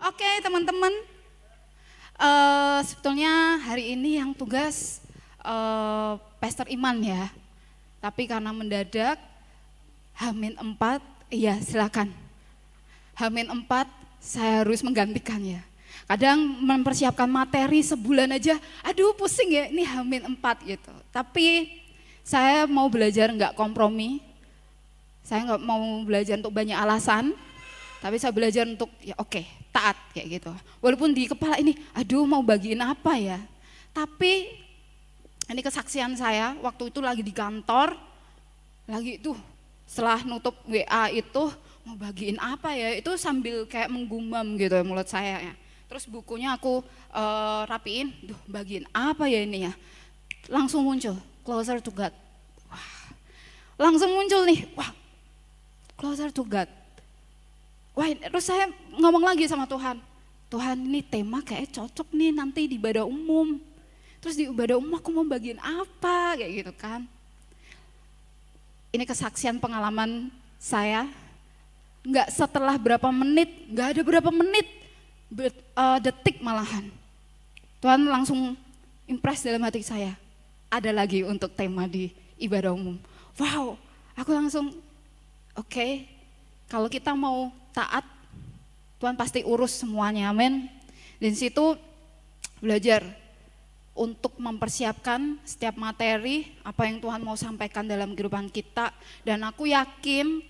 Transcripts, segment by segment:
Oke teman-teman, sebetulnya hari ini yang tugas Pastor Iman ya. Tapi karena mendadak, H-4, iya silakan. H-4 saya harus menggantikannya. Kadang mempersiapkan materi sebulan aja, aduh pusing ya ini H-4 gitu. Tapi saya mau belajar nggak kompromi, saya nggak mau belajar untuk banyak alasan. Tapi saya belajar untuk ya oke, taat kayak gitu. Walaupun di kepala ini, aduh mau bagiin apa ya. Tapi ini kesaksian saya waktu itu lagi di kantor, lagi tuh setelah nutup WA itu mau bagiin apa ya. Itu sambil kayak menggumam gitu ya mulut saya ya. Terus bukunya aku rapiin, duh bagiin apa ya ini ya. Langsung muncul, Closer to God. Wah, langsung muncul nih, wah Closer to God. Wah, terus saya ngomong lagi sama Tuhan, Tuhan ini tema kayak cocok nih nanti di ibadah umum. Terus di ibadah umum aku mau bagiin apa kayak gitu kan. Ini kesaksian pengalaman saya, nggak setelah berapa menit, nggak ada berapa menit, detik malahan. Tuhan langsung impress dalam hati saya, ada lagi untuk tema di ibadah umum. Wow, aku langsung oke, kalau kita mau taat, Tuhan pasti urus semuanya, amin. Dan situ belajar untuk mempersiapkan setiap materi, apa yang Tuhan mau sampaikan dalam kehidupan kita. Dan aku yakin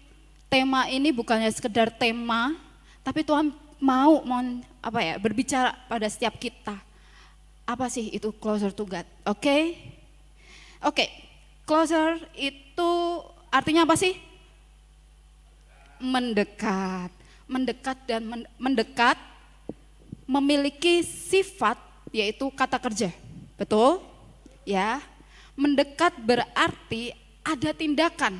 tema ini bukannya sekedar tema, tapi Tuhan mau berbicara pada setiap kita. Apa sih itu closer to God? Oke, closer itu artinya apa sih? Mendekat dan mendekat memiliki sifat yaitu kata kerja, betul? Ya, mendekat berarti ada tindakan,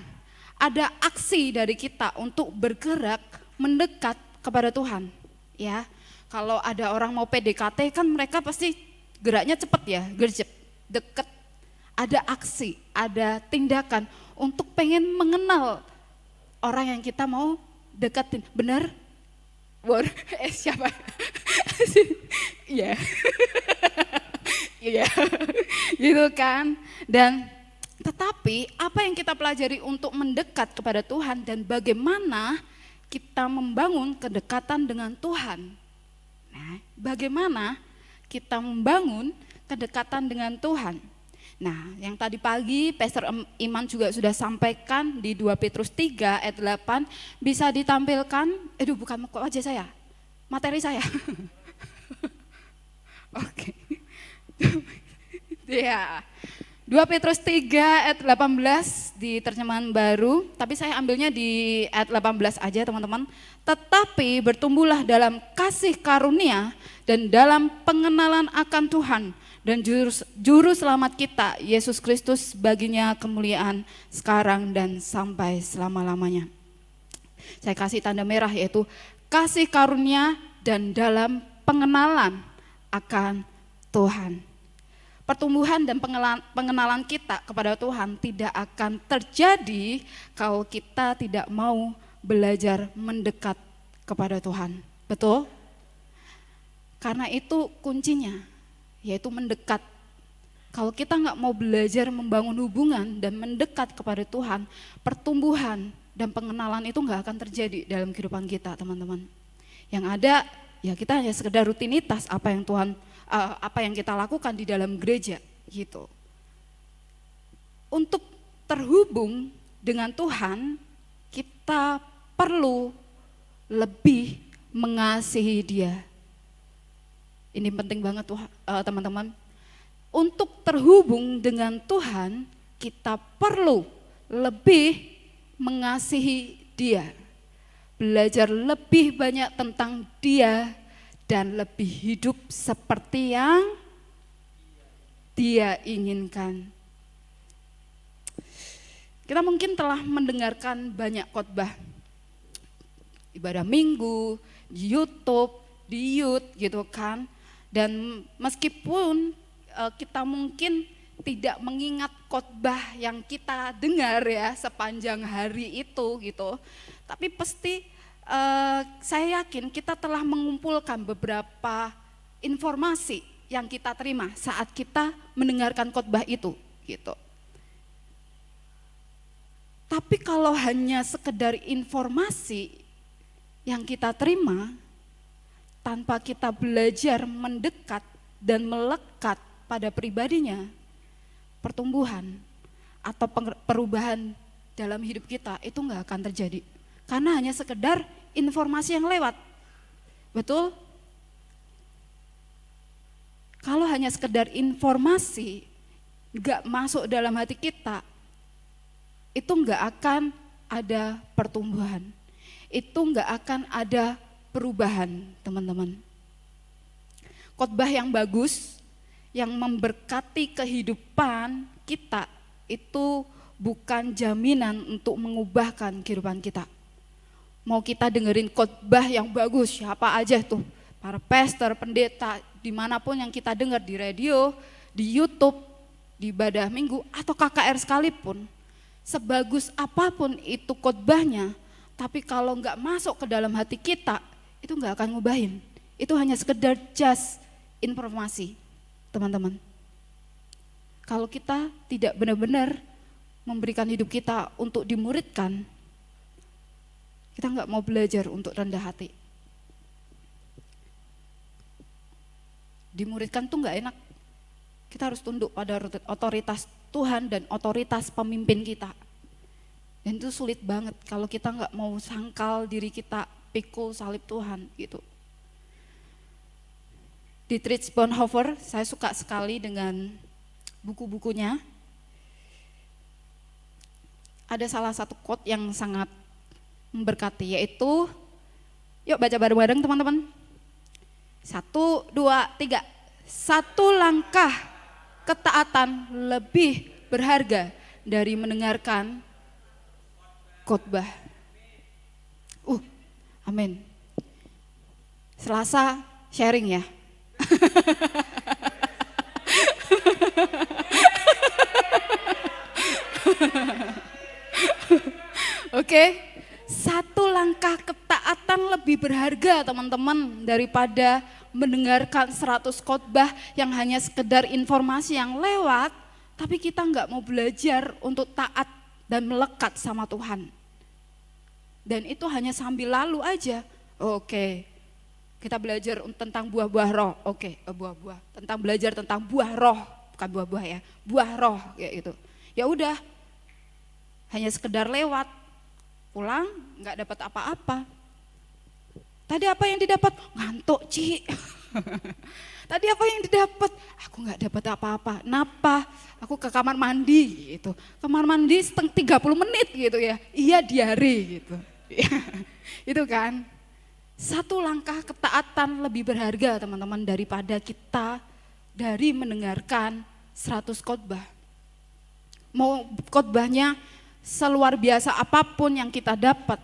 ada aksi dari kita untuk bergerak mendekat kepada Tuhan. Ya, kalau ada orang mau PDKT kan mereka pasti geraknya cepat ya, gercep, deket. Ada aksi, ada tindakan untuk pengen mengenal orang yang kita mau deketin, benar? Siapa? Iya, iya, gitu kan. Dan tetapi apa yang kita pelajari untuk mendekat kepada Tuhan dan bagaimana kita membangun kedekatan dengan Tuhan. Nah, bagaimana kita membangun kedekatan dengan Tuhan? Nah, yang tadi pagi Pastor Iman juga sudah sampaikan di 2 Petrus 3 ayat 8 bisa ditampilkan, bukan kok aja saya, materi saya. Oke. Ya. 2 Petrus 3 ayat 18 di terjemahan baru, tapi saya ambilnya di ayat 18 aja teman-teman. Tetapi bertumbuhlah dalam kasih karunia dan dalam pengenalan akan Tuhan dan juru selamat kita, Yesus Kristus, baginya kemuliaan sekarang dan sampai selama-lamanya. Saya kasih tanda merah yaitu kasih karunia dan dalam pengenalan akan Tuhan. Pertumbuhan dan pengenalan kita kepada Tuhan tidak akan terjadi kalau kita tidak mau belajar mendekat kepada Tuhan. Betul? Karena itu kuncinya, yaitu mendekat. Kalau kita nggak mau belajar membangun hubungan dan mendekat kepada Tuhan, pertumbuhan dan pengenalan itu nggak akan terjadi dalam kehidupan kita, teman-teman. Yang ada ya kita hanya sekedar rutinitas apa yang kita lakukan di dalam gereja gitu. Untuk terhubung dengan Tuhan, kita perlu lebih mengasihi Dia. Ini penting banget teman-teman. Untuk terhubung dengan Tuhan, kita perlu lebih mengasihi Dia. Belajar lebih banyak tentang Dia dan lebih hidup seperti yang Dia inginkan. Kita mungkin telah mendengarkan banyak khotbah, ibadah minggu, di YouTube, di Youth gitu kan. Dan meskipun kita mungkin tidak mengingat khotbah yang kita dengar ya sepanjang hari itu gitu, tapi pasti saya yakin kita telah mengumpulkan beberapa informasi yang kita terima saat kita mendengarkan khotbah itu, gitu. Tapi kalau hanya sekedar informasi yang kita terima, tanpa kita belajar mendekat dan melekat pada pribadinya, pertumbuhan atau perubahan dalam hidup kita itu nggak akan terjadi. Karena hanya sekedar informasi yang lewat. Betul? Kalau hanya sekedar informasi, nggak masuk dalam hati kita, itu nggak akan ada pertumbuhan. Itu nggak akan ada perubahan, teman-teman. Khotbah yang bagus, yang memberkati kehidupan kita, itu bukan jaminan untuk mengubahkan kehidupan kita. Mau kita dengerin khotbah yang bagus, siapa aja tuh, para pastor, pendeta, dimanapun yang kita dengar di radio, di YouTube, di ibadah minggu, atau KKR sekalipun, sebagus apapun itu khotbahnya, tapi kalau nggak masuk ke dalam hati kita, itu nggak akan ngubahin. Itu hanya sekedar just informasi, teman-teman. Kalau kita tidak benar-benar memberikan hidup kita untuk dimuridkan, kita nggak mau belajar untuk rendah hati. Dimuridkan tuh nggak enak. Kita harus tunduk pada otoritas Tuhan dan otoritas pemimpin kita. Dan itu sulit banget kalau kita nggak mau sangkal diri kita, pikul salib Tuhan gitu. Dietrich Bonhoeffer, saya suka sekali dengan buku-bukunya. Ada salah satu quote yang sangat memberkati, yaitu, yuk baca bareng-bareng teman-teman. 1, 2, 3. 1 langkah ketaatan lebih berharga dari mendengarkan khotbah. Amin. Selasa sharing ya. Oke. 1 langkah ketaatan lebih berharga, teman-teman, daripada mendengarkan 100 khotbah yang hanya sekedar informasi yang lewat, tapi kita nggak mau belajar untuk taat dan melekat sama Tuhan. Dan itu hanya sambil lalu aja. Oke. Kita belajar tentang buah-buah roh. Oke, buah-buah. Tentang belajar tentang buah roh, bukan buah-buah ya. Buah roh kayak gitu. Ya udah. Hanya sekedar lewat. Pulang nggak dapat apa-apa. Tadi apa yang didapat? Ngantuk, Ci. Tadi apa yang didapat? Aku nggak dapat apa-apa. Kenapa? Aku ke kamar mandi gitu. Kamar mandi 30 menit gitu ya. Iya, diare gitu. Itu kan. 1 langkah ketaatan lebih berharga, teman-teman, daripada kita dari mendengarkan 100 khotbah. Mau khotbahnya seluar biasa apapun yang kita dapat,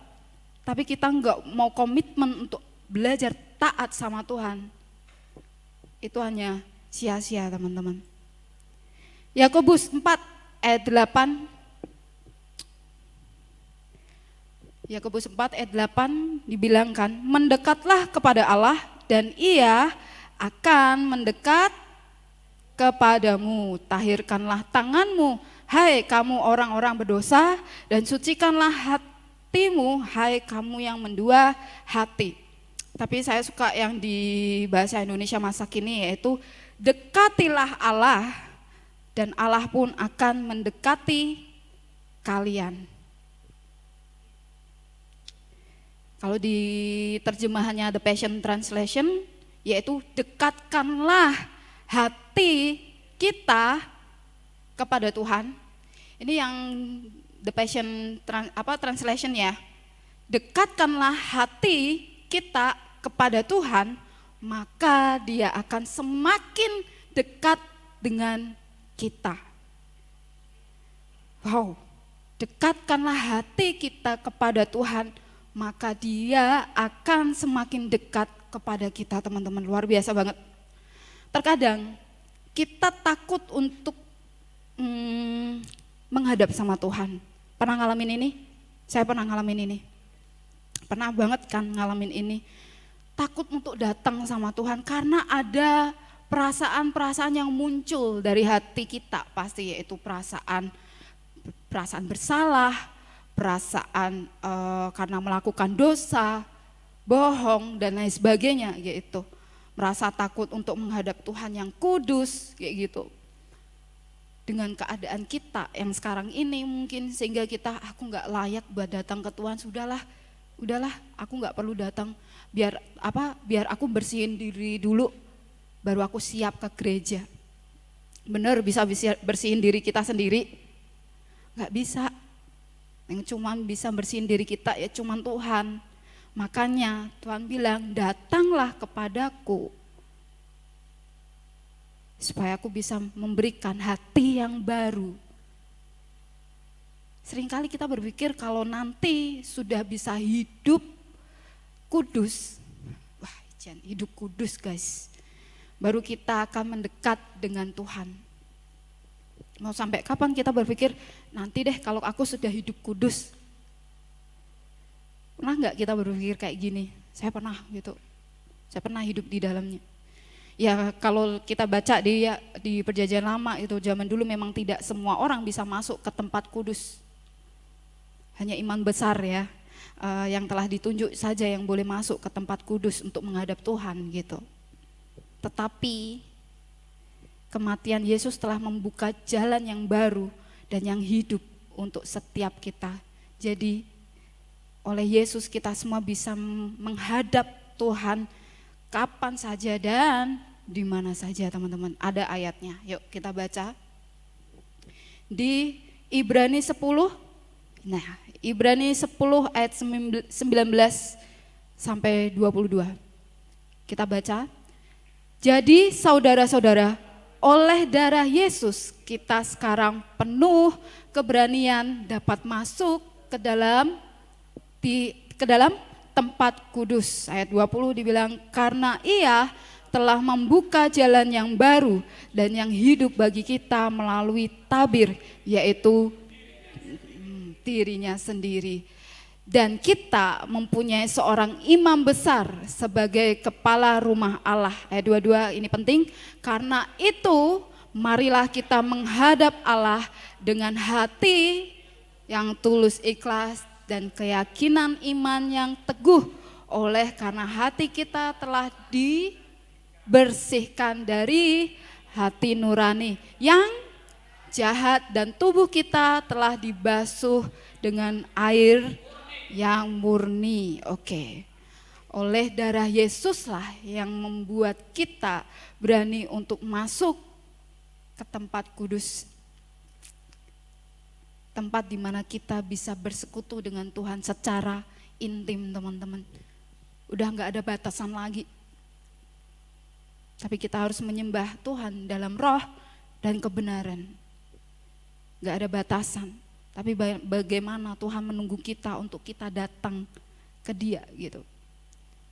tapi kita enggak mau komitmen untuk belajar taat sama Tuhan, itu hanya sia-sia, teman-teman. Yakobus 4 ayat 8. Yakobus 4 ayat 8 dibilangkan, mendekatlah kepada Allah dan Ia akan mendekat kepadamu. Tahirkanlah tanganmu, hai kamu orang-orang berdosa, dan sucikanlah hatimu, hai kamu yang mendua hati. Tapi saya suka yang di bahasa Indonesia masa kini, yaitu dekatilah Allah dan Allah pun akan mendekati kalian. Kalau di terjemahannya The Passion Translation, yaitu dekatkanlah hati kita kepada Tuhan. Ini yang The Passion Translation ya. Dekatkanlah hati kita kepada Tuhan, maka Dia akan semakin dekat dengan kita. Wow, dekatkanlah hati kita kepada Tuhan, maka Dia akan semakin dekat kepada kita, teman-teman. Luar biasa banget. Terkadang kita takut untuk menghadap sama Tuhan. Pernah ngalamin ini? Saya pernah ngalamin ini. Pernah banget kan ngalamin ini, takut untuk datang sama Tuhan karena ada perasaan-perasaan yang muncul dari hati kita, pasti yaitu perasaan bersalah, perasaan karena melakukan dosa, bohong dan lain sebagainya gitu. Merasa takut untuk menghadap Tuhan yang kudus kayak gitu. Dengan keadaan kita yang sekarang ini mungkin sehingga kita aku nggak layak buat datang ke Tuhan, udahlah aku nggak perlu datang, biar aku bersihin diri dulu baru aku siap ke gereja. Bener bisa bersihin diri kita sendiri? Nggak bisa. Yang cuma bisa bersihin diri kita ya cuman Tuhan. Makanya Tuhan bilang datanglah kepadaku supaya aku bisa memberikan hati yang baru. Seringkali kita berpikir kalau nanti sudah bisa hidup kudus, wah jangan hidup kudus guys, baru kita akan mendekat dengan Tuhan. Mau sampai kapan kita berpikir nanti deh kalau aku sudah hidup kudus. Pernah nggak kita berpikir kayak gini? Saya pernah gitu, saya pernah hidup di dalamnya. Ya kalau kita baca di perjanjian lama itu zaman dulu memang tidak semua orang bisa masuk ke tempat kudus. Hanya imam besar ya, yang telah ditunjuk saja yang boleh masuk ke tempat kudus untuk menghadap Tuhan gitu. Tetapi kematian Yesus telah membuka jalan yang baru dan yang hidup untuk setiap kita. Jadi oleh Yesus kita semua bisa menghadap Tuhan kapan saja dan di mana saja teman-teman. Ada ayatnya, yuk kita baca. Di Ibrani 10, nah Ibrani 10 ayat 19 sampai 22. Kita baca. Jadi saudara-saudara, oleh darah Yesus kita sekarang penuh keberanian dapat masuk ke dalam tempat kudus. Ayat 20 dibilang karena Ia telah membuka jalan yang baru dan yang hidup bagi kita melalui tabir, yaitu dirinya sendiri. Dan kita mempunyai seorang imam besar sebagai kepala rumah Allah. Ayat 22 ini penting, karena itu marilah kita menghadap Allah dengan hati yang tulus ikhlas dan keyakinan iman yang teguh, oleh karena hati kita telah dibersihkan dari hati nurani yang jahat dan tubuh kita telah dibasuh dengan air yang murni. Oke. Oleh darah Yesuslah yang membuat kita berani untuk masuk ke tempat kudus. Tempat di mana kita bisa bersekutu dengan Tuhan secara intim teman-teman. Udah gak ada batasan lagi. Tapi kita harus menyembah Tuhan dalam roh dan kebenaran. Gak ada batasan. Tapi bagaimana Tuhan menunggu kita untuk kita datang ke Dia gitu.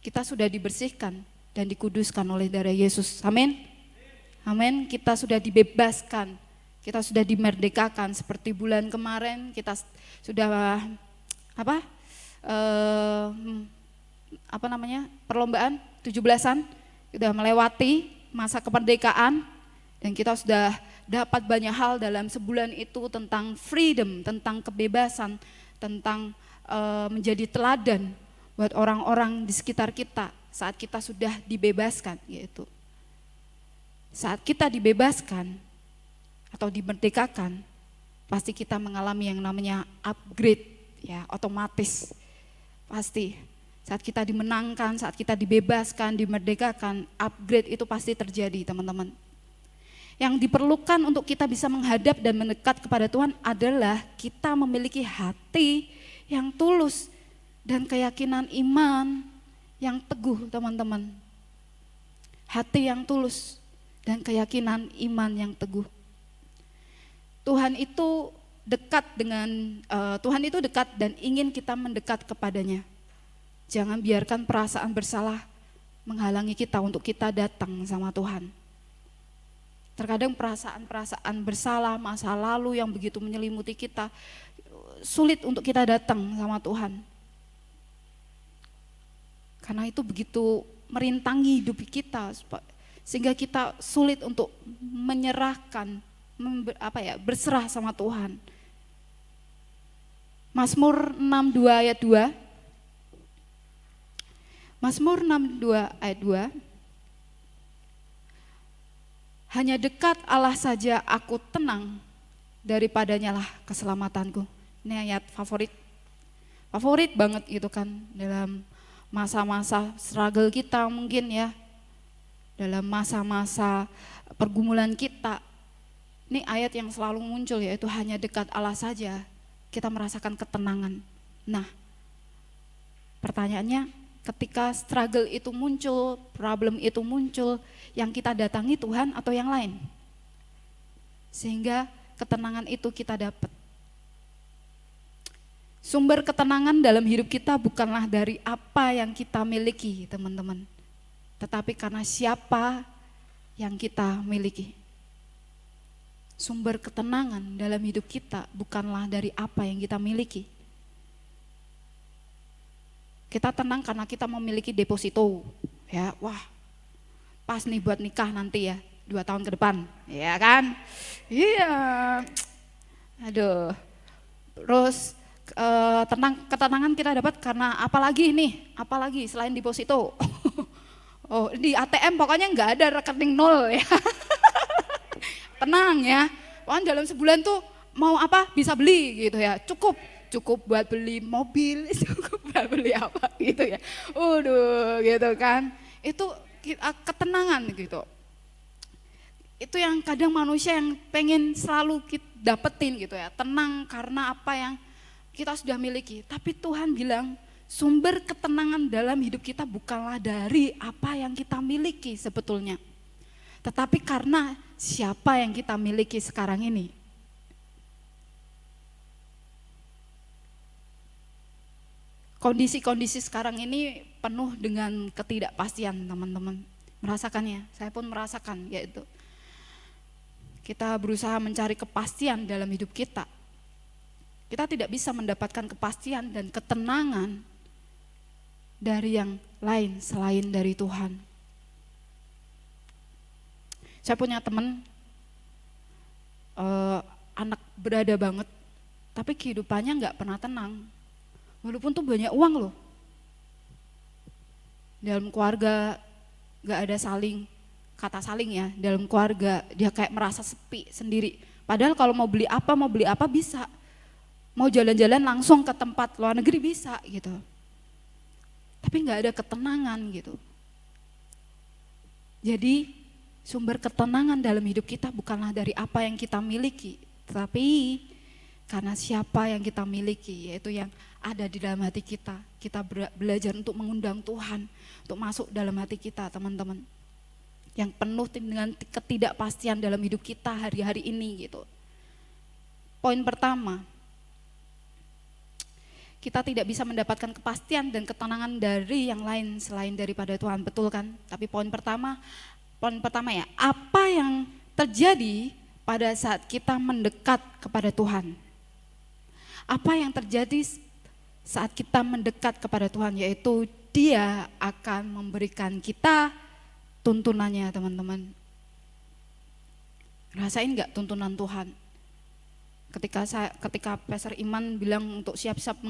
Kita sudah dibersihkan dan dikuduskan oleh darah Yesus. Amin. Amin. Kita sudah dibebaskan. Kita sudah dimerdekakan seperti bulan kemarin kita sudah perlombaan 17-an, sudah melewati masa kemerdekaan dan kita sudah dapat banyak hal dalam sebulan itu tentang freedom, tentang kebebasan, tentang menjadi teladan buat orang-orang di sekitar kita saat kita sudah dibebaskan gitu. Saat kita dibebaskan atau dimerdekakan, pasti kita mengalami yang namanya upgrade ya, otomatis. Pasti saat kita dimenangkan, saat kita dibebaskan, dimerdekakan, upgrade itu pasti terjadi teman-teman. Yang diperlukan untuk kita bisa menghadap dan mendekat kepada Tuhan adalah kita memiliki hati yang tulus dan keyakinan iman yang teguh teman-teman. Hati yang tulus dan keyakinan iman yang teguh. Tuhan itu dekat dan ingin kita mendekat kepadanya. Jangan biarkan perasaan bersalah menghalangi kita untuk kita datang sama Tuhan. Terkadang perasaan-perasaan bersalah, masa lalu yang begitu menyelimuti kita, sulit untuk kita datang sama Tuhan. Karena itu begitu merintangi hidup kita, sehingga kita sulit untuk menyerahkan, berserah sama Tuhan. Mazmur 62 ayat 2. Mazmur 62 ayat 2. Hanya dekat Allah saja aku tenang, daripadanya lah keselamatanku. Ini ayat favorit banget gitu kan, dalam masa-masa struggle kita mungkin ya, dalam masa-masa pergumulan kita. Ini ayat yang selalu muncul, yaitu hanya dekat Allah saja kita merasakan ketenangan. Nah, pertanyaannya, ketika struggle itu muncul, problem itu muncul, yang kita datangi Tuhan atau yang lain? Sehingga ketenangan itu kita dapat. Sumber ketenangan dalam hidup kita bukanlah dari apa yang kita miliki, teman-teman, tetapi karena siapa yang kita miliki. Sumber ketenangan dalam hidup kita bukanlah dari apa yang kita miliki. Kita tenang karena kita memiliki deposito, ya, wah, pas nih buat nikah nanti ya, 2 tahun ke depan, ya kan? Iya, aduh, terus ketenangan kita dapat karena apalagi selain deposito. Oh, di ATM pokoknya nggak ada rekening nol ya. Tenang ya, pokoknya dalam sebulan tuh mau apa bisa beli gitu ya, cukup buat beli mobil, cukup buat beli apa gitu ya. Gitu kan, itu ketenangan gitu. Itu yang kadang manusia yang pengen selalu kita dapetin gitu ya, tenang karena apa yang kita sudah miliki. Tapi Tuhan bilang sumber ketenangan dalam hidup kita bukanlah dari apa yang kita miliki sebetulnya, tetapi karena siapa yang kita miliki sekarang ini. Kondisi-kondisi sekarang ini penuh dengan ketidakpastian, teman-teman. Merasakannya, saya pun merasakan, yaitu kita berusaha mencari kepastian dalam hidup kita. Kita tidak bisa mendapatkan kepastian dan ketenangan dari yang lain selain dari Tuhan. Saya punya teman, anak berada banget, tapi kehidupannya nggak pernah tenang. Walaupun tuh banyak uang loh. Dalam keluarga nggak ada kata saling ya. Dalam keluarga dia kayak merasa sepi sendiri. Padahal kalau mau beli apa bisa. Mau jalan-jalan langsung ke tempat luar negeri bisa gitu. Tapi nggak ada ketenangan gitu. Jadi sumber ketenangan dalam hidup kita bukanlah dari apa yang kita miliki, tetapi karena siapa yang kita miliki, yaitu yang ada di dalam hati kita. Kita belajar untuk mengundang Tuhan, untuk masuk dalam hati kita, teman-teman. Yang penuh dengan ketidakpastian dalam hidup kita hari-hari ini gitu. Poin pertama, kita tidak bisa mendapatkan kepastian dan ketenangan dari yang lain selain daripada Tuhan, betul kan? Tapi poin pertama ya, apa yang terjadi pada saat kita mendekat kepada Tuhan? Apa yang terjadi saat kita mendekat kepada Tuhan, yaitu Dia akan memberikan kita tuntunannya, teman-teman. Rasain gak tuntunan Tuhan? Ketika Pastor Iman bilang untuk siap-siap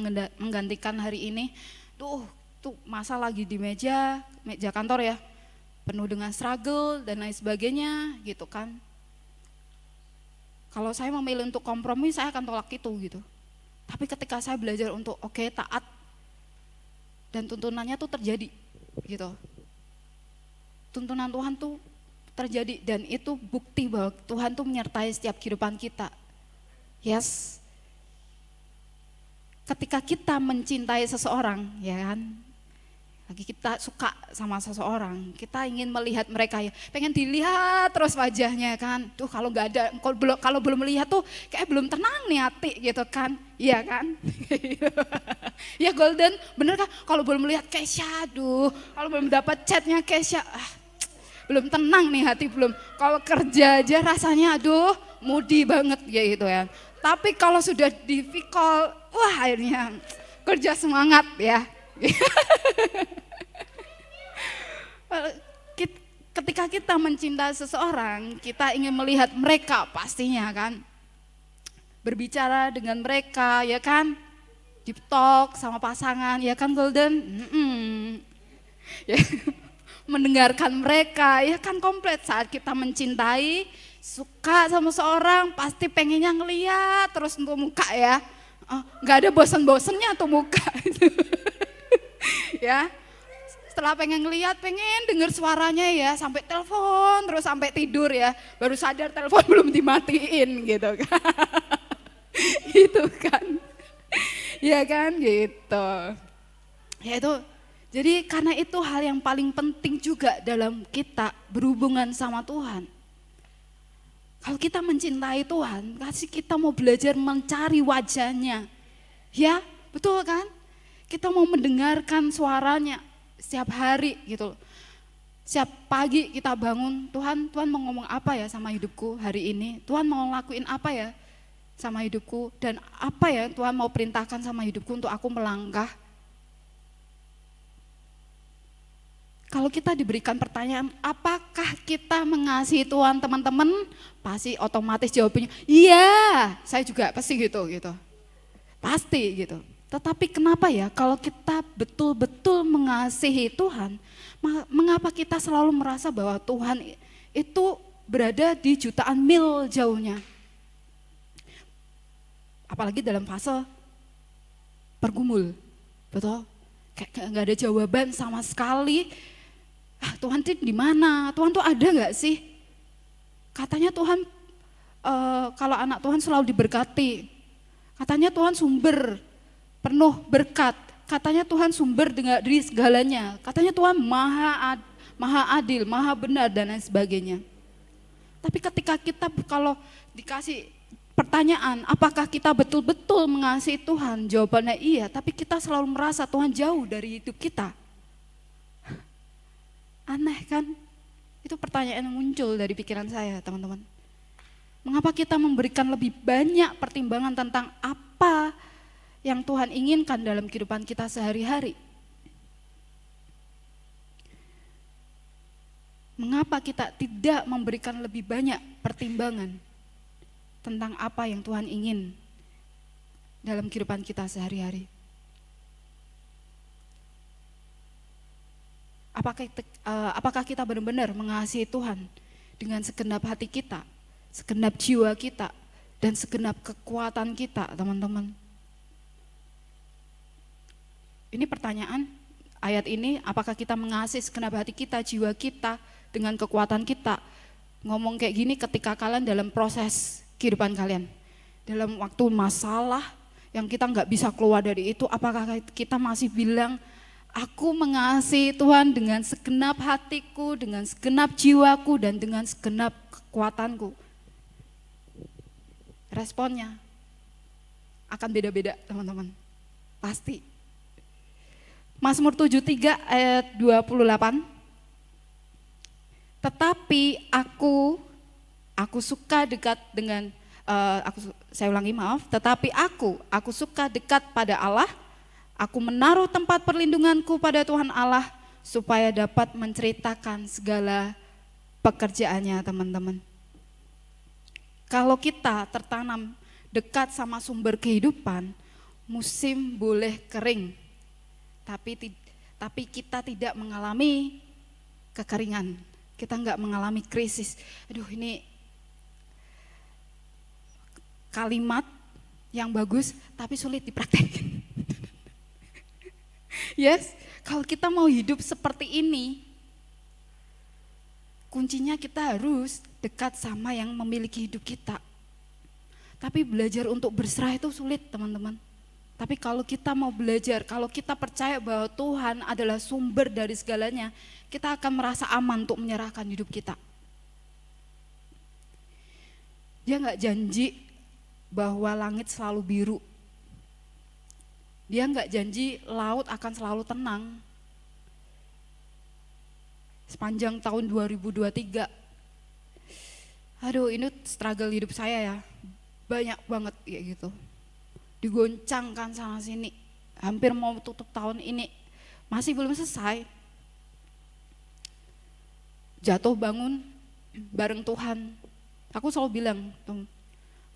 menggantikan hari ini, tuh masa lagi di meja kantor ya, penuh dengan struggle dan lain sebagainya gitu kan. Kalau saya memilih untuk kompromi, saya akan tolak itu gitu. Tapi ketika saya belajar untuk taat, dan tuntunannya tuh terjadi gitu. Tuntunan Tuhan tuh terjadi, dan itu bukti bahwa Tuhan tuh menyertai setiap kehidupan kita. Yes. Ketika kita mencintai seseorang, ya kan, lagi kita suka sama seseorang, kita ingin melihat mereka ya, pengen dilihat terus wajahnya kan. Tuh kalau nggak ada, kalau belum melihat tuh kayak belum tenang nih hati gitu kan, iya kan? Ya Golden, bener kan? Kalau belum melihat Kesha, kalau belum dapat chatnya Kesha, belum tenang nih hati, belum. Kalau kerja aja rasanya moody banget gitu ya. Tapi kalau sudah di call, wah akhirnya kerja semangat ya. Ketika kita mencintai seseorang, kita ingin melihat mereka pastinya kan. Berbicara dengan mereka, ya kan? Deep talk sama pasangan, ya kan Golden? Ya, mendengarkan mereka, ya kan komplit. Saat kita mencintai, suka sama seorang, pasti pengennya ngeliat terus untuk muka ya. Nggak ada bosan-bosannya tuh muka. Ya, setelah pengen ngeliat, pengen denger suaranya ya, sampai telepon terus sampai tidur ya, baru sadar telepon belum dimatiin gitu kan. Gitu kan. Ya kan gitu. Ya itu, jadi karena itu hal yang paling penting juga dalam kita berhubungan sama Tuhan. Kalau kita mencintai Tuhan, pasti kita mau belajar mencari wajahnya. Ya, betul kan? Kita mau mendengarkan suaranya setiap hari gitu. Setiap pagi kita bangun, Tuhan mau ngomong apa ya sama hidupku hari ini? Tuhan mau ngelakuin apa ya sama hidupku, dan apa ya Tuhan mau perintahkan sama hidupku untuk aku melangkah. Kalau kita diberikan pertanyaan, apakah kita mengasihi Tuhan teman-teman? Pasti otomatis jawabannya, iya, saya juga pasti gitu. Pasti gitu. Tetapi kenapa ya kalau kita betul-betul mengasihi Tuhan, mengapa kita selalu merasa bahwa Tuhan itu berada di jutaan mil jauhnya? Apalagi dalam fase pergumul, betul? Kayak nggak ada jawaban sama sekali. Tuhan tuh di mana? Tuhan tuh ada nggak sih? Katanya Tuhan, kalau anak Tuhan selalu diberkati. Katanya Tuhan sumber penuh berkat. Katanya Tuhan sumber dari segalanya. Katanya Tuhan maha adil, maha benar dan lain sebagainya. Tapi ketika kita kalau dikasih pertanyaan, apakah kita betul-betul mengasihi Tuhan? Jawabannya iya, tapi kita selalu merasa Tuhan jauh dari hidup kita. Aneh kan? Itu pertanyaan yang muncul dari pikiran saya, teman-teman. Mengapa kita memberikan lebih banyak pertimbangan tentang apa yang Tuhan inginkan dalam kehidupan kita sehari-hari? Mengapa kita tidak memberikan lebih banyak pertimbangan tentang apa yang Tuhan ingin dalam kehidupan kita sehari-hari? Apakah kita benar-benar mengasihi Tuhan dengan segenap hati kita, segenap jiwa kita, dan segenap kekuatan kita, teman-teman? Ini pertanyaan ayat ini, apakah kita mengasihi segenap hati kita, jiwa kita, dengan kekuatan kita? Ngomong kayak gini ketika kalian dalam proses kehidupan kalian, dalam waktu masalah yang kita nggak bisa keluar dari itu, apakah kita masih bilang, aku mengasihi Tuhan dengan segenap hatiku, dengan segenap jiwaku, dan dengan segenap kekuatanku? Responnya akan beda-beda, teman-teman. Pasti. Mazmur 73 ayat 28. Tetapi aku suka dekat dengan, saya ulangi maaf, tetapi aku suka dekat pada Allah, aku menaruh tempat perlindunganku pada Tuhan Allah, supaya dapat menceritakan segala pekerjaannya, teman-teman. Kalau kita tertanam dekat sama sumber kehidupan, musim boleh kering, tapi kita tidak mengalami kekeringan, kita nggak mengalami krisis. Aduh, ini kalimat yang bagus tapi sulit dipraktekkan. Yes, kalau kita mau hidup seperti ini, kuncinya kita harus dekat sama yang memiliki hidup kita. Tapi belajar untuk berserah itu sulit, teman-teman. Tapi kalau kita mau belajar, kalau kita percaya bahwa Tuhan adalah sumber dari segalanya, kita akan merasa aman untuk menyerahkan hidup kita. Dia nggak janji bahwa langit selalu biru. Dia nggak janji laut akan selalu tenang. Sepanjang tahun 2023, aduh ini struggle hidup saya ya, banyak banget kayak gitu. Digoncangkan sana sini, hampir mau tutup tahun ini, masih belum selesai. jatuh bangun bareng Tuhan. Aku selalu bilang,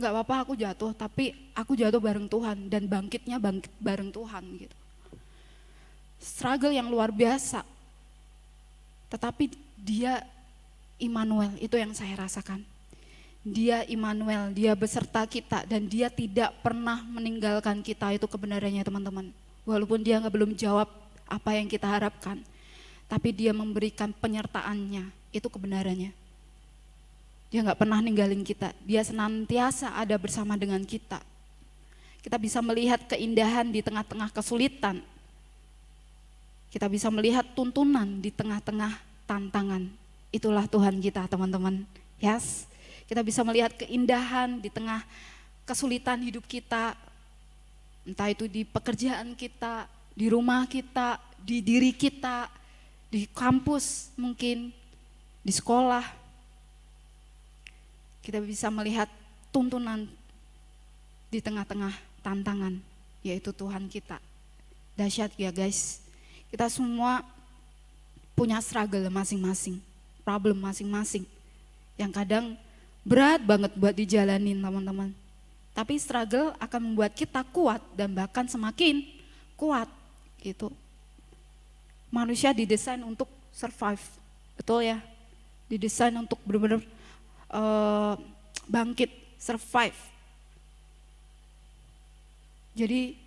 nggak apa-apa aku jatuh, tapi aku jatuh bareng Tuhan dan bangkit bareng Tuhan gitu. Struggle yang luar biasa, tetapi dia Immanuel, itu yang saya rasakan. Dia Immanuel, dia beserta kita dan dia tidak pernah meninggalkan kita, itu kebenarannya teman-teman. Walaupun dia belum jawab apa yang kita harapkan, tapi dia memberikan penyertaannya, itu kebenarannya. Dia gak pernah ninggalin kita, dia senantiasa ada bersama dengan kita. Kita bisa melihat keindahan di tengah-tengah kesulitan. Kita bisa melihat tuntunan di tengah-tengah tantangan. Itulah Tuhan kita teman-teman. Yes. Kita bisa melihat keindahan di tengah kesulitan hidup kita. Entah itu di pekerjaan kita, di rumah kita, di diri kita, di kampus mungkin, di sekolah. Kita bisa melihat tuntunan di tengah-tengah tantangan, yaitu Tuhan kita. Dahsyat ya guys. Kita semua punya struggle masing-masing, problem masing-masing. Yang kadang berat banget buat dijalanin teman-teman. Tapi struggle akan membuat kita kuat dan bahkan semakin kuat gitu. Manusia didesain untuk survive, betul ya? Didesain untuk benar-benar bangkit, survive. Jadi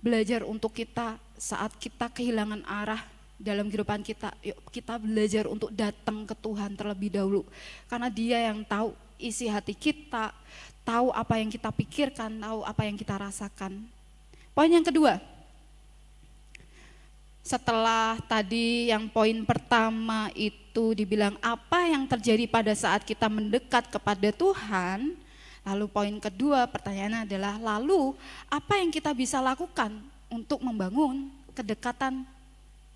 belajar untuk kita saat kita kehilangan arah dalam kehidupan kita, yuk kita belajar untuk datang ke Tuhan terlebih dahulu. Karena Dia yang tahu isi hati kita, tahu apa yang kita pikirkan, tahu apa yang kita rasakan. Poin yang kedua, setelah tadi yang poin pertama itu dibilang apa yang terjadi pada saat kita mendekat kepada Tuhan, lalu poin kedua pertanyaannya adalah lalu apa yang kita bisa lakukan untuk membangun kedekatan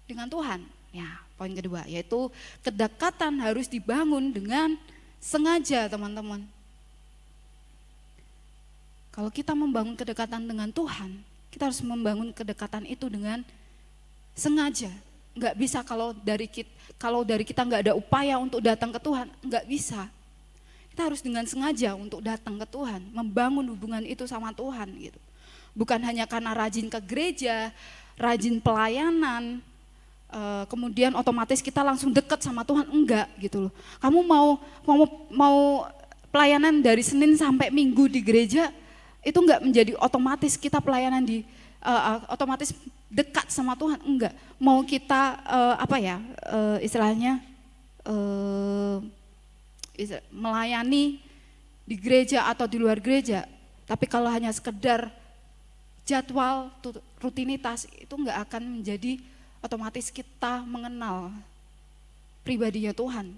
dengan Tuhan. Ya, poin kedua yaitu kedekatan harus dibangun dengan sengaja teman-teman. Kalau kita membangun kedekatan dengan Tuhan, kita harus membangun kedekatan itu dengan sengaja. Nggak bisa kalau dari kita nggak ada upaya untuk datang ke Tuhan, nggak bisa. Kita harus dengan sengaja untuk datang ke Tuhan, membangun hubungan itu sama Tuhan gitu. Bukan hanya karena rajin ke gereja, rajin pelayanan, kemudian otomatis kita langsung dekat sama Tuhan, enggak gitu loh. Kamu mau pelayanan dari Senin sampai Minggu di gereja, itu enggak menjadi otomatis kita pelayanan otomatis dekat sama Tuhan, enggak. Mau kita melayani di gereja atau di luar gereja, tapi kalau hanya sekedar jadwal, rutinitas, itu enggak akan menjadi otomatis kita mengenal pribadinya Tuhan.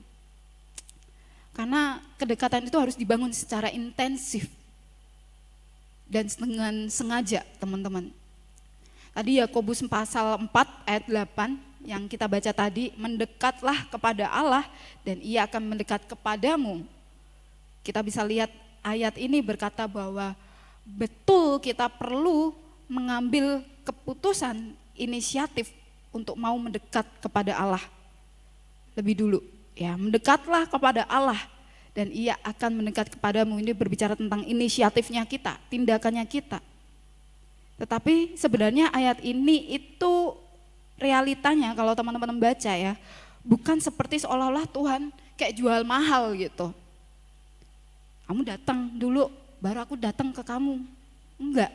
Karena kedekatan itu harus dibangun secara intensif dan dengan sengaja teman-teman. Tadi Yakobus pasal 4 ayat 8 yang kita baca tadi, mendekatlah kepada Allah dan Ia akan mendekat kepadamu. Kita bisa lihat ayat ini berkata bahwa betul kita perlu mengambil keputusan, inisiatif untuk mau mendekat kepada Allah lebih dulu. Ya, mendekatlah kepada Allah dan Ia akan mendekat kepadamu. Ini berbicara tentang inisiatifnya kita, tindakannya kita. Tetapi sebenarnya ayat ini itu realitanya kalau teman-teman membaca ya, bukan seperti seolah-olah Tuhan kayak jual mahal gitu. Kamu datang dulu, baru aku datang ke kamu. Enggak.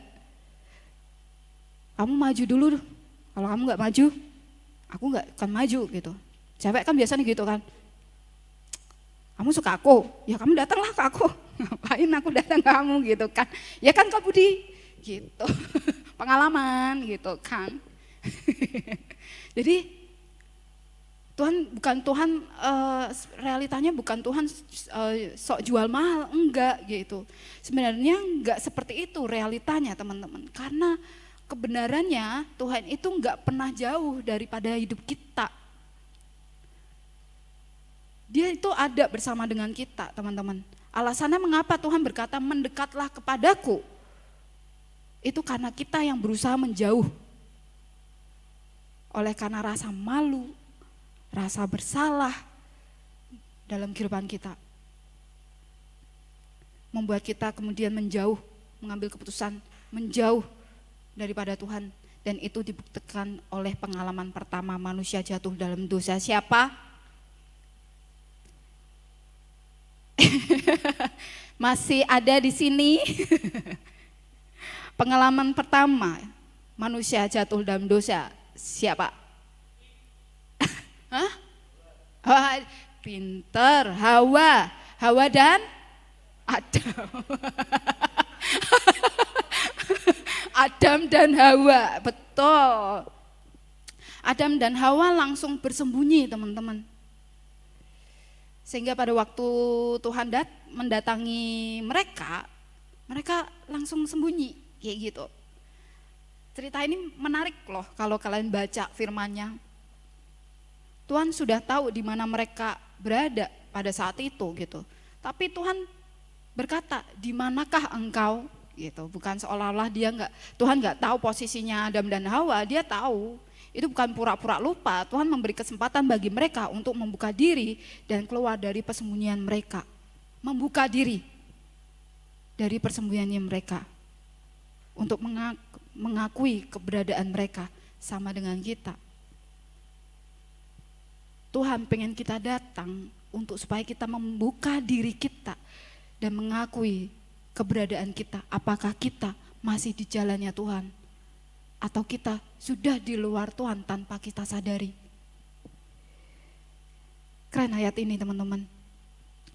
Kamu maju dulu, kalau kamu enggak maju, aku enggak akan maju gitu. Cewek kan biasanya gitu kan. Kamu suka aku, ya kamu datanglah ke aku. Ngapain aku datang ke kamu gitu kan. Ya kan Kak Budi, gitu. Pengalaman gitu kan. Jadi realitanya bukan Tuhan sok jual mahal, enggak gitu. Sebenarnya enggak seperti itu realitanya teman-teman. Karena kebenarannya Tuhan itu enggak pernah jauh daripada hidup kita. Dia itu ada bersama dengan kita teman-teman. Alasannya mengapa Tuhan berkata mendekatlah kepadaku. Itu karena kita yang berusaha menjauh. oleh karena rasa malu, rasa bersalah dalam kehidupan kita. Membuat kita kemudian menjauh, mengambil keputusan menjauh daripada Tuhan. Dan itu dibuktikan oleh pengalaman pertama manusia jatuh dalam dosa. Siapa? Masih ada di sini? Pengalaman pertama manusia jatuh dalam dosa. Siapa? Hah? Oh, pinter. Hawa dan Adam. Adam dan Hawa, betul. Adam dan Hawa langsung bersembunyi, teman-teman. Sehingga pada waktu Tuhan mendatangi mereka langsung sembunyi, kayak gitu. Cerita ini menarik loh kalau kalian baca firman-Nya. Tuhan sudah tahu di mana mereka berada pada saat itu gitu. Tapi Tuhan berkata, "Di manakah engkau?" gitu. Bukan seolah-olah Tuhan nggak tahu posisinya Adam dan Hawa, dia tahu. Itu bukan pura-pura lupa. Tuhan memberi kesempatan bagi mereka untuk membuka diri dan keluar dari persembunyian mereka. Membuka diri dari persembunyiannya mereka. Untuk mengakui keberadaan mereka sama dengan kita. Tuhan pengen kita datang untuk supaya kita membuka diri kita dan mengakui keberadaan kita. Apakah kita masih di jalannya Tuhan atau kita sudah di luar Tuhan tanpa kita sadari. Keren ayat ini, teman-teman.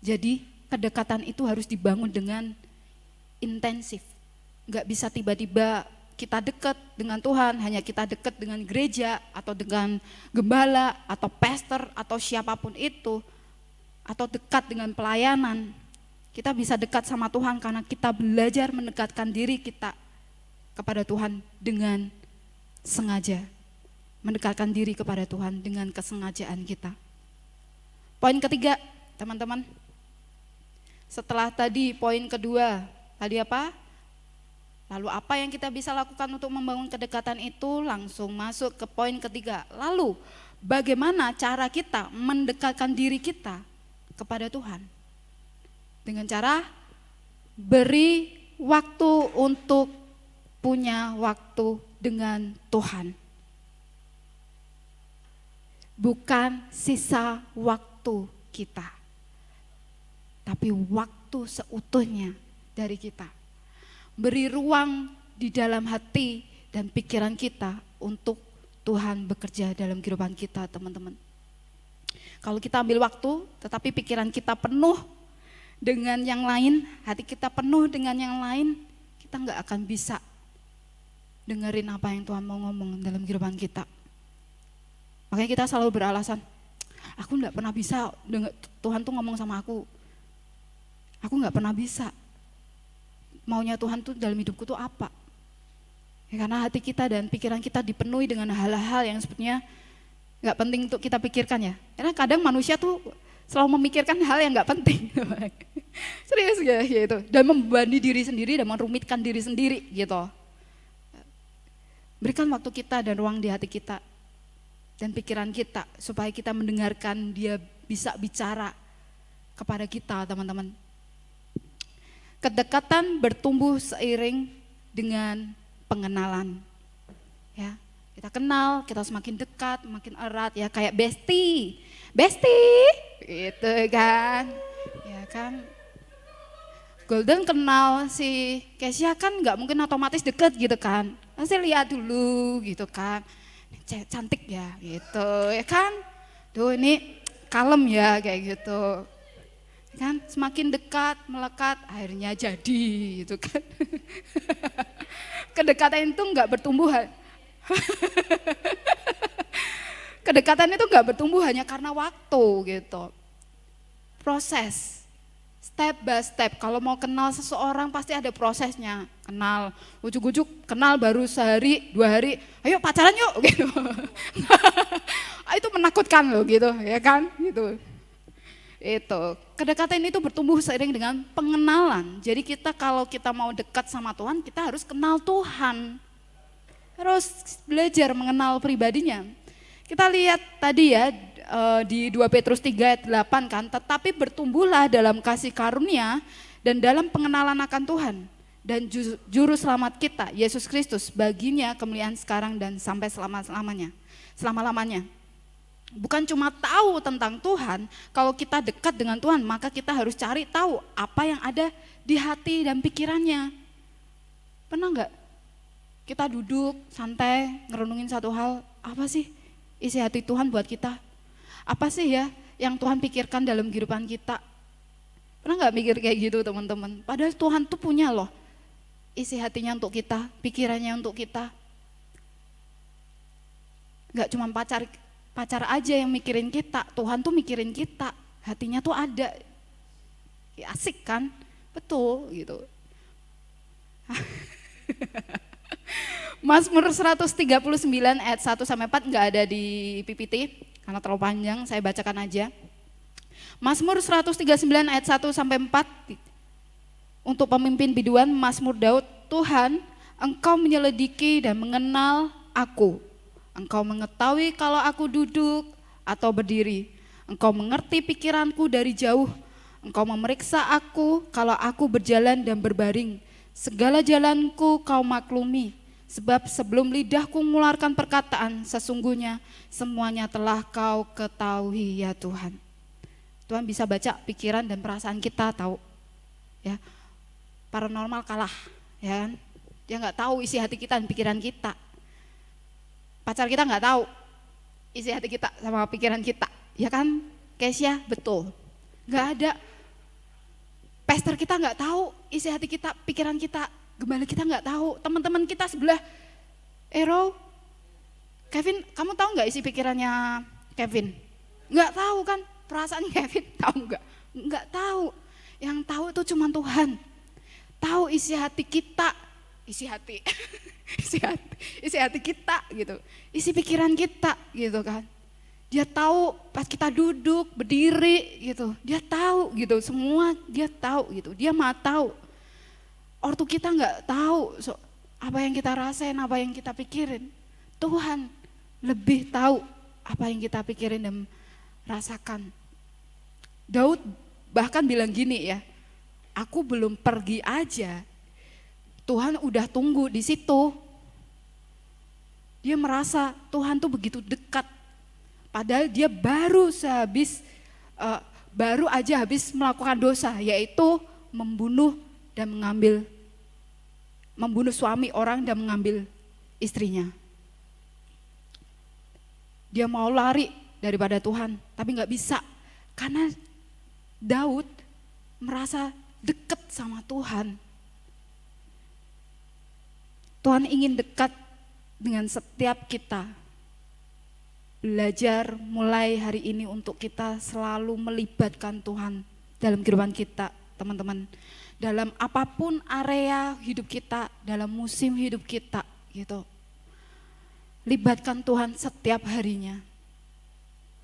Jadi kedekatan itu harus dibangun dengan intensif. Gak bisa tiba-tiba kita dekat dengan Tuhan, hanya kita dekat dengan gereja atau dengan gembala atau pastor atau siapapun itu, atau dekat dengan pelayanan. Kita bisa dekat sama Tuhan karena kita belajar mendekatkan diri kita kepada Tuhan dengan sengaja. Mendekatkan diri kepada Tuhan dengan kesengajaan kita. Poin ketiga, teman-teman. Setelah tadi poin kedua, tadi apa? Lalu apa yang kita bisa lakukan untuk membangun kedekatan itu? Langsung masuk ke poin ketiga. Lalu bagaimana cara kita mendekatkan diri kita kepada Tuhan? Dengan cara beri waktu untuk punya waktu dengan Tuhan. Bukan sisa waktu kita, tapi waktu seutuhnya dari kita. Beri ruang di dalam hati dan pikiran kita untuk Tuhan bekerja dalam kehidupan kita, teman-teman. Kalau kita ambil waktu, tetapi pikiran kita penuh dengan yang lain, hati kita penuh dengan yang lain, kita nggak akan bisa dengerin apa yang Tuhan mau ngomong dalam kehidupan kita. Makanya kita selalu beralasan, aku nggak pernah bisa denger, Tuhan tuh ngomong sama aku nggak pernah bisa. Maunya Tuhan tuh dalam hidupku tuh apa? Ya, karena hati kita dan pikiran kita dipenuhi dengan hal-hal yang sepertinya nggak penting untuk kita pikirkan ya. Karena kadang manusia tuh selalu memikirkan hal yang nggak penting. Serius ya gitu. Dan membebani diri sendiri dan merumitkan diri sendiri gitu. Berikan waktu kita dan ruang di hati kita dan pikiran kita supaya kita mendengarkan Dia bisa bicara kepada kita, teman-teman. Kedekatan bertumbuh seiring dengan pengenalan. Ya, kita kenal, kita semakin dekat, makin erat ya, kayak bestie, gitu kan. Ya kan. Golden kenal si Kesia kan nggak mungkin otomatis deket gitu kan. Pasti lihat dulu gitu kan. Cantik ya gitu ya kan. Tuh ini kalem ya kayak gitu. Kan semakin dekat, melekat, akhirnya jadi gitu kan. Kedekatan itu enggak bertumbuh. Kedekatan itu enggak bertumbuh hanya karena waktu gitu. Proses, step by step. Kalau mau kenal seseorang pasti ada prosesnya. Kenal, ujuk-ujuk kenal baru sehari, 2 hari, ayo pacaran yuk gitu. Itu menakutkan loh gitu, ya kan gitu. Itu kedekatan itu bertumbuh seiring dengan pengenalan. Jadi kalau kita mau dekat sama Tuhan, kita harus kenal Tuhan, harus belajar mengenal pribadinya. Kita lihat tadi ya di 2 Petrus 3 ayat 8 kan, tetapi bertumbuhlah dalam kasih karunia dan dalam pengenalan akan Tuhan dan juru selamat kita Yesus Kristus, baginya kemuliaan sekarang dan sampai selama-lamanya. Bukan cuma tahu tentang Tuhan, kalau kita dekat dengan Tuhan maka kita harus cari tahu apa yang ada di hati dan pikirannya. Pernah enggak kita duduk santai ngerenungin satu hal, apa sih isi hati Tuhan buat kita? Apa sih ya yang Tuhan pikirkan dalam kehidupan kita? Pernah enggak mikir kayak gitu teman-teman? Padahal Tuhan tuh punya loh isi hatinya untuk kita, pikirannya untuk kita. Enggak cuma pacar aja yang mikirin kita, Tuhan tuh mikirin kita, hatinya tuh ada. Ya, asik kan? Betul gitu. Mazmur 139 ayat 1 sampai 4 enggak ada di PPT karena terlalu panjang, saya bacakan aja. Mazmur 139 ayat 1 sampai 4 untuk pemimpin biduan, Mazmur Daud. Tuhan, Engkau menyelidiki dan mengenal aku. Engkau mengetahui kalau aku duduk atau berdiri. Engkau mengerti pikiranku dari jauh. Engkau memeriksa aku kalau aku berjalan dan berbaring. Segala jalanku kau maklumi. Sebab sebelum lidahku mengeluarkan perkataan, sesungguhnya semuanya telah kau ketahui ya Tuhan. Tuhan bisa baca pikiran dan perasaan kita, tahu. Ya, paranormal kalah, ya kan? Dia nggak tahu isi hati kita dan pikiran kita. Pacar kita nggak tahu isi hati kita sama pikiran kita, ya kan? Kesia, betul. Nggak ada. Pastor kita nggak tahu isi hati kita, pikiran kita. Gembala kita nggak tahu. Teman-teman kita sebelah, Ero, Kevin, kamu tahu nggak isi pikirannya Kevin? Nggak tahu kan? Perasaan Kevin tahu nggak? Nggak tahu. Yang tahu itu cuma Tuhan. Tahu isi hati kita, isi hati kita gitu, isi pikiran kita gitu kan. Dia tahu pas kita duduk, berdiri gitu, dia tahu gitu, semua dia tahu gitu, dia mah tahu. Ortu kita nggak tahu apa yang kita rasain, apa yang kita pikirin. Tuhan lebih tahu apa yang kita pikirin dan rasakan. Daud bahkan bilang gini ya, aku belum pergi aja, Tuhan udah tunggu di situ. Dia merasa Tuhan tuh begitu dekat. Padahal dia baru aja habis melakukan dosa, yaitu membunuh suami orang dan mengambil istrinya. Dia mau lari daripada Tuhan, tapi nggak bisa karena Daud merasa dekat sama Tuhan. Tuhan ingin dekat dengan setiap kita. Belajar mulai hari ini untuk kita selalu melibatkan Tuhan dalam kehidupan kita, teman-teman. Dalam apapun area hidup kita, dalam musim hidup kita gitu. Libatkan Tuhan setiap harinya.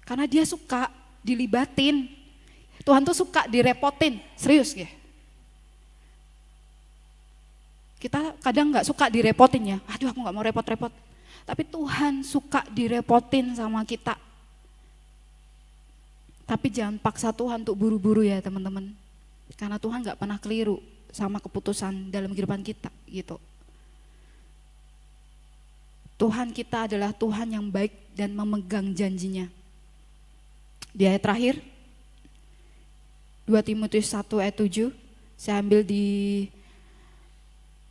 Karena dia suka dilibatin. Tuhan tuh suka direpotin, serius ya. Kita kadang gak suka direpotin ya, aduh aku gak mau repot-repot. Tapi Tuhan suka direpotin sama kita. Tapi jangan paksa Tuhan untuk buru-buru ya teman-teman. Karena Tuhan gak pernah keliru sama keputusan dalam kehidupan kita gitu. Tuhan kita adalah Tuhan yang baik dan memegang janjinya. Di ayat terakhir, 2 Timotius 1 ayat 7, saya ambil di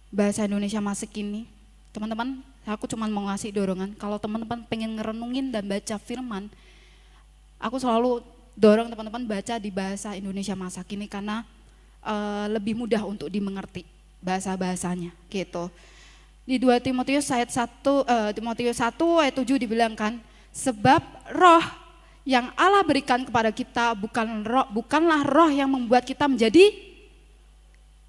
bahasa Indonesia Masik ini. Teman-teman, aku cuma mau ngasih dorongan, kalau teman-teman pengen ngerenungin dan baca firman, aku selalu dorong teman-teman baca di bahasa Indonesia Masak ini karena lebih mudah untuk dimengerti bahasa-bahasanya gitu. Di 2 Timotius ayat 1, Timotius 1 ayat 7 dibilangkan, sebab roh yang Allah berikan kepada kita bukanlah roh yang membuat kita menjadi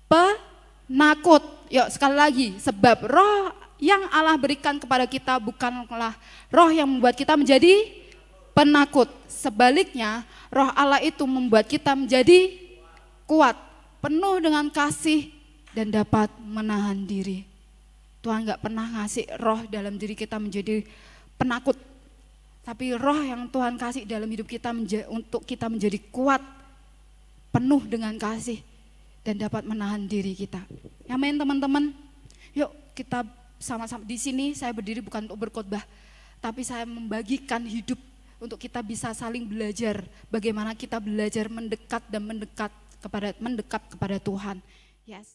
penakut. Yuk sekali lagi, sebab roh yang Allah berikan kepada kita bukanlah roh yang membuat kita menjadi penakut. Sebaliknya, roh Allah itu membuat kita menjadi kuat, penuh dengan kasih dan dapat menahan diri. Tuhan gak pernah ngasih roh dalam diri kita menjadi penakut. Tapi roh yang Tuhan kasih dalam hidup kita untuk kita menjadi kuat, penuh dengan kasih, dan dapat menahan diri kita. Amin teman-teman. Yuk kita sama-sama di sini, saya berdiri bukan untuk berkhotbah, tapi saya membagikan hidup untuk kita bisa saling belajar bagaimana kita belajar mendekat kepada Tuhan. Yes.